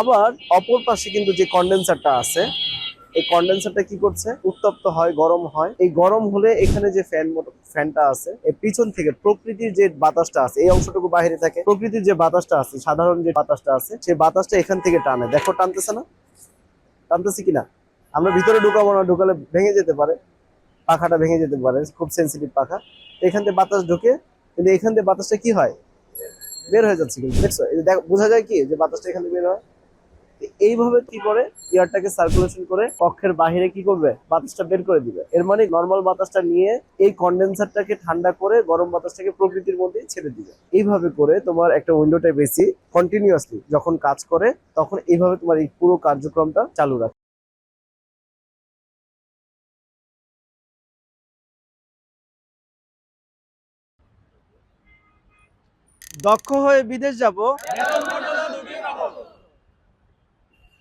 আবার অপর পাশে কিন্তু যে কন্ডেন্সারটা আছে, এই কন্ডেন্সারটা কি করছে, উত্তপ্ত হয়, গরম হয়। এই গরম হলে এখানে যে ফ্যানটা আছে, এর পিছন থেকে প্রকৃতির যে বাতাসটা আছে, এই অংশটুকু বাইরে থাকে, প্রকৃতির যে বাতাসটা আছে, সাধারণ যে বাতাসটা আছে, সেই বাতাসটা এখান থেকে টানে। দেখো টানতেছে না? টানতেছে কিনা? আমরা ভিতরে ঢুকাবো না, ঢুকালে ভেঙে যেতে পারে, পাখাটা ভেঙে যেতে পারে, খুব সেন্সিটিভ পাখা। তো এখান থেকে বাতাস ঢুকে, কিন্তু এখান থেকে বাতাসটা কি হয়, বের হয়ে যাচ্ছে। কিন্তু দেখছো, এই যে বোঝা যায় কি যে বাতাসটা এখান থেকে বের হয়। এইভাবে কি করে এয়ারটাকে সার্কুলেশন করে কক্ষের বাহিরে কি করবে, বাতাসটা বের করে দিবে। এর মানে নর্মাল বাতাসটা নিয়ে এই কন্ডেন্সারটাকে ঠান্ডা করে গরম বাতাসটাকে প্রকৃতির মধ্যে ছেড়ে দিবে। এইভাবে করে তোমার একটা উইন্ডো টাইপ এসি কন্টিনিউয়াসলি যখন কাজ করে, তখন এইভাবে তোমার এই পুরো কার্যক্রমটা চালু রাখে। দক্ষ হয়ে বিদেশ যাব,